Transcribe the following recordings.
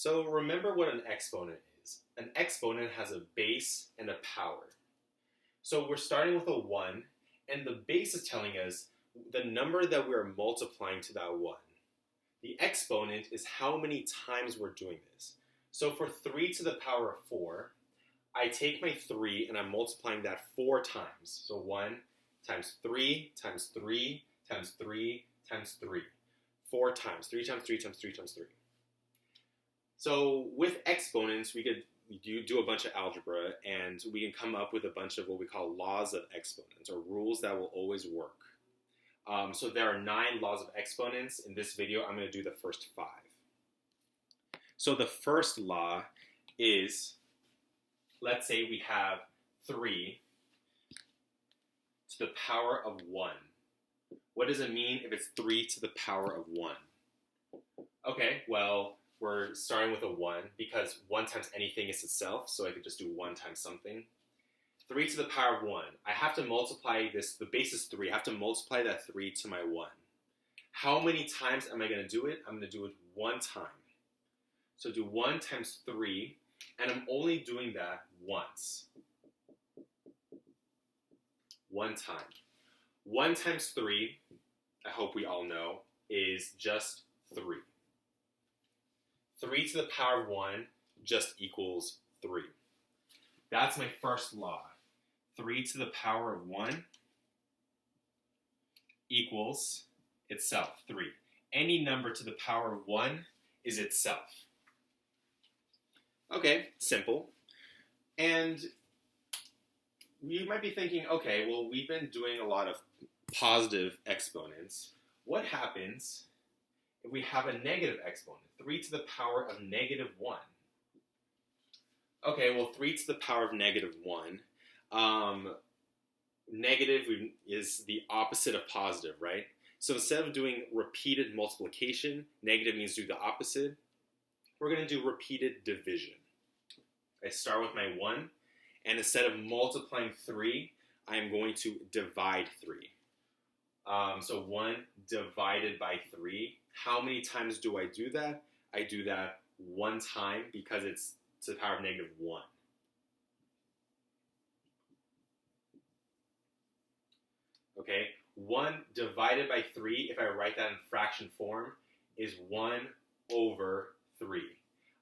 So remember what an exponent is. An exponent has a base and a power. So we're starting with a 1, and the base is telling us the number that we're multiplying to that 1. The exponent is how many times we're doing this. So for 3 to the power of 4, I take my 3 and I'm multiplying that 4 times. So 1 times 3 times 3 times 3 times 3. 4 times, 3 times 3 times 3 times 3. So with exponents, we could do a bunch of algebra, and we can come up with a bunch of what we call laws of exponents, or rules that will always work. So there are 9 laws of exponents. In this video, I'm going to do the first 5. So the first law is, let's say we have 3 to the power of 1. What does it mean if it's 3 to the power of 1? Okay, well, we're starting with a 1 because 1 times anything is itself, so I could just do 1 times something. 3 to the power of 1. I have to multiply this, the base is 3. I have to multiply that 3 to my 1. How many times am I going to do it? I'm going to do it 1 time. So do 1 times 3, and I'm only doing that once. 1 time. 1 times 3, I hope we all know, is just 3. 3 to the power of 1 just equals 3. That's my first law. 3 to the power of 1 equals itself, 3. Any number to the power of 1 is itself. Okay, simple. And you might be thinking, okay, well, we've been doing a lot of positive exponents. What happens if we have a negative exponent? 3 to the power of negative 1. Okay, well, 3 to the power of negative 1. Negative is the opposite of positive, right? So instead of doing repeated multiplication, negative means do the opposite. We're going to do repeated division. I start with my 1, and instead of multiplying 3, I'm going to divide 3. So 1 divided by 3. How many times do I do that? I do that 1 time because it's to the power of negative 1. Okay, 1 divided by 3, if I write that in fraction form, is 1 over 3.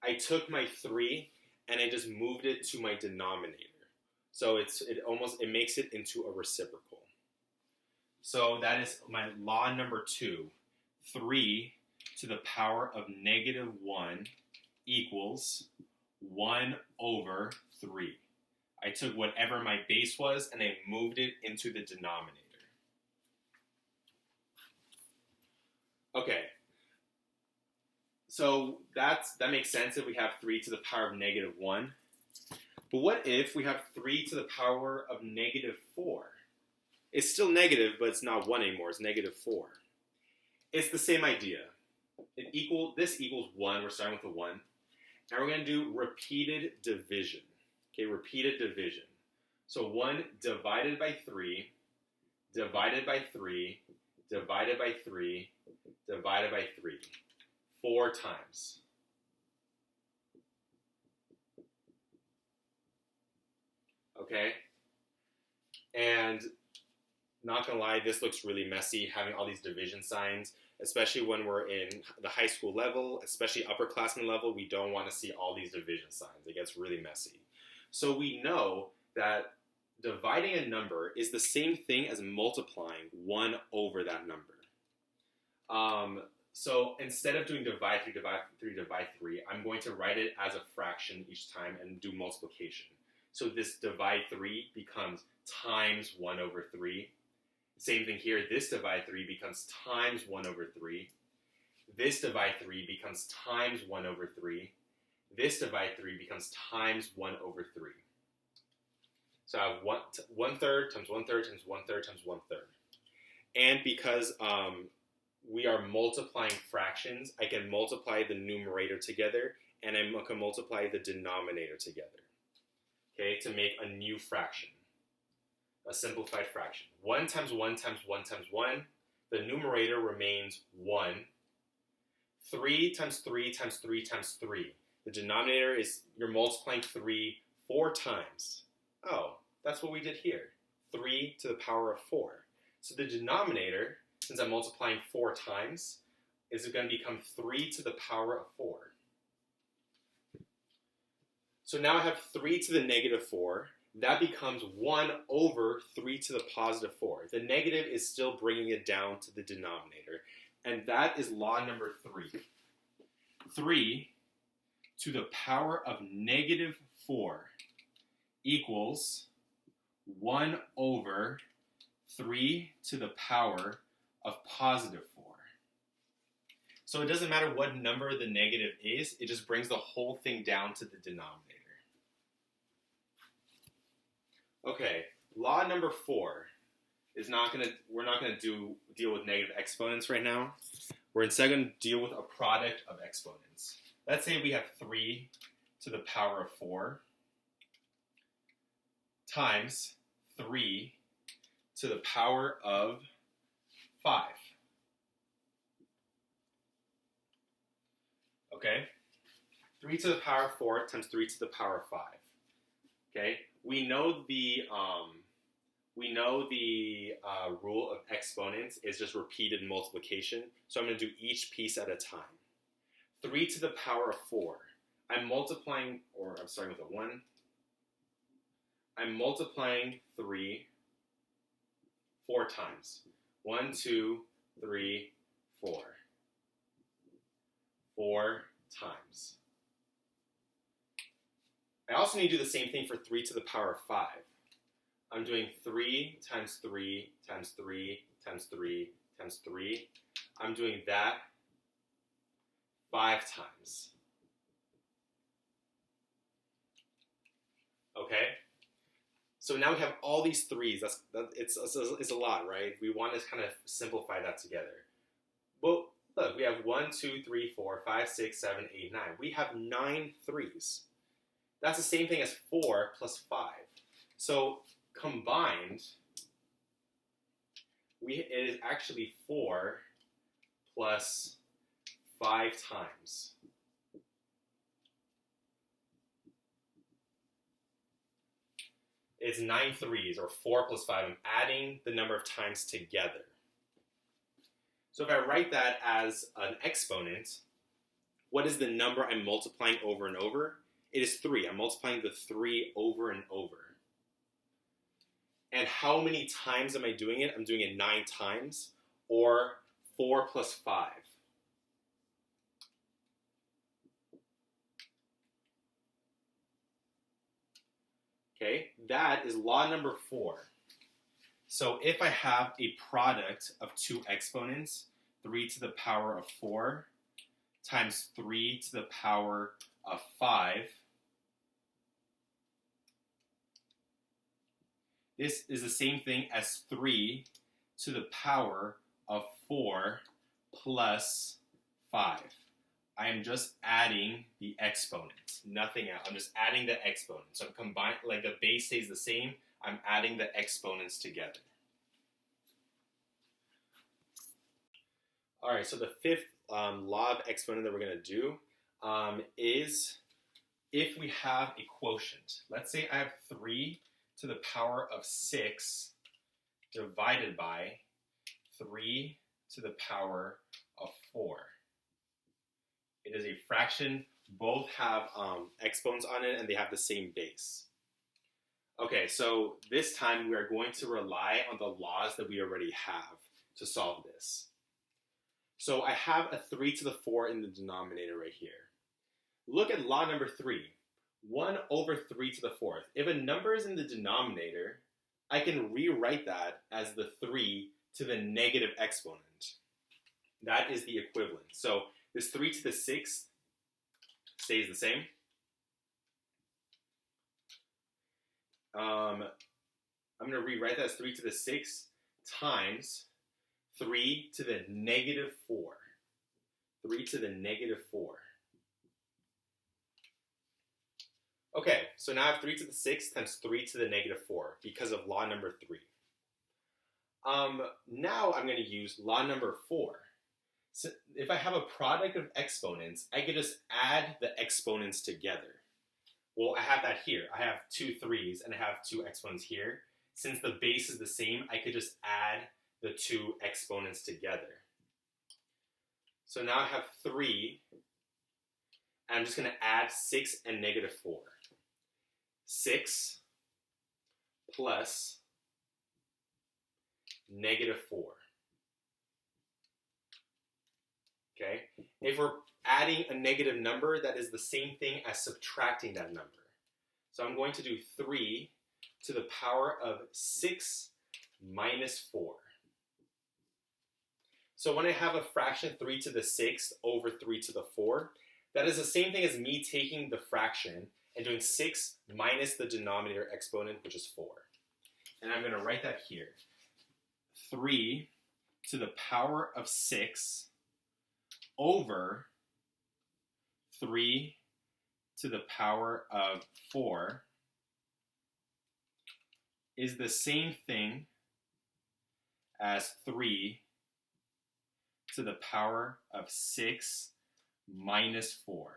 I took my 3 and I just moved it to my denominator. So it makes it into a reciprocal. So that is my law number 2. 3 to the power of negative 1 equals 1 over 3. I took whatever my base was and I moved it into the denominator. Okay, so that makes sense if we have 3 to the power of negative 1. But what if we have 3 to the power of negative 4? It's still negative, but it's not 1 anymore. It's negative 4. It's the same idea. This equals 1. We're starting with a 1. Now we're going to do repeated division. Okay, repeated division. So 1 divided by 3, divided by 3, divided by 3, divided by 3. 4 times. Okay? And not gonna lie, this looks really messy, having all these division signs, especially when we're in the high school level, especially upperclassmen level. We don't want to see all these division signs. It gets really messy. So we know that dividing a number is the same thing as multiplying 1 over that number. So instead of doing divide 3, divide 3, divide 3, I'm going to write it as a fraction each time and do multiplication. So this divide 3 becomes times 1 over 3. Same thing here. This divide 3 becomes times 1 over 3. This divide 3 becomes times 1 over 3. This divide 3 becomes times 1 over 3. So I have 1/3 times 1/3 times 1/3 times 1/3. And because we are multiplying fractions, I can multiply the numerator together, and I can multiply the denominator together, okay, to make a new fraction, a simplified fraction. 1 times 1 times 1 times 1, the numerator remains 1. 3 times 3 times 3 times 3, The denominator is, you're multiplying 3 4 times. Oh, that's what we did here. 3 to the power of 4. So the denominator, since I'm multiplying 4 times, is going to become 3 to the power of 4. So now I have 3 to the negative 4. That becomes 1 over 3 to the positive 4. The negative is still bringing it down to the denominator. And that is law number 3. 3 to the power of negative 4 equals 1 over 3 to the power of positive 4. So it doesn't matter what number the negative is, it just brings the whole thing down to the denominator. Okay, law number 4 is we're not gonna deal with negative exponents right now. We're instead going to deal with a product of exponents. Let's say we have 3 to the power of 4 times 3 to the power of 5. Okay? 3 to the power of 4 times 3 to the power of 5. Okay? We know the rule of exponents is just repeated multiplication, so I'm going to do each piece at a time. 3 to the power of 4. I'm starting with a 1. I'm multiplying 3 4 times. 1, 2, 3, 4. 4 times. I also need to do the same thing for 3 to the power of 5. I'm doing 3 times 3 times 3 times 3 times 3. I'm doing that 5 times. Okay? So now we have all these 3's. It's a lot, right? We want to kind of simplify that together. Well, look, we have 1, 2, 3, 4, 5, 6, 7, 8, 9. We have 9 3's. That's the same thing as 4 plus 5. So combined, it is actually 4 plus 5 times. It's 9 3's, or 4 plus 5. I'm adding the number of times together. So if I write that as an exponent, what is the number I'm multiplying over and over? It is 3. I'm multiplying the 3 over and over. And how many times am I doing it? I'm doing it 9 times, or 4 plus 5. Okay, that is law number 4. So if I have a product of 2 exponents, 3 to the power of 4 times 3 to the power of 5, this is the same thing as 3 to the power of 4 plus 5. I am just adding the exponent, nothing else. I'm just adding the exponent. So I'm combining, like the base stays the same, I'm adding the exponents together. All right, so the fifth law of exponent that we're going to do is if we have a quotient. Let's say I have 3 to the power of 6 divided by 3 to the power of 4. It is a fraction. Both have exponents on it, and they have the same base. Okay, so this time we are going to rely on the laws that we already have to solve this. So I have a 3 to the 4 in the denominator right here. Look at law number 3. 1 over 3 to the 4th. If a number is in the denominator, I can rewrite that as the 3 to the negative exponent. That is the equivalent. So this 3 to the 6th stays the same. I'm going to rewrite that as 3 to the 6th times 3 to the negative 4. 3 to the negative 4. Okay, so now I have 3 to the 6th times 3 to the negative 4 because of law number 3. Now I'm going to use law number 4. So if I have a product of exponents, I could just add the exponents together. Well, I have that here. I have 2 3s and I have 2 exponents here. Since the base is the same, I could just add the 2 exponents together. So now I have 3, and I'm just going to add 6 and negative 4. 6 plus negative 4. Okay? If we're adding a negative number, that is the same thing as subtracting that number. So I'm going to do 3 to the power of 6 minus 4. So when I have a fraction 3 to the 6 over 3 to the 4, that is the same thing as me taking the fraction and doing 6 minus the denominator exponent, which is 4. And I'm going to write that here. 3 to the power of 6 over 3 to the power of 4 is the same thing as 3 to the power of 6 minus 4.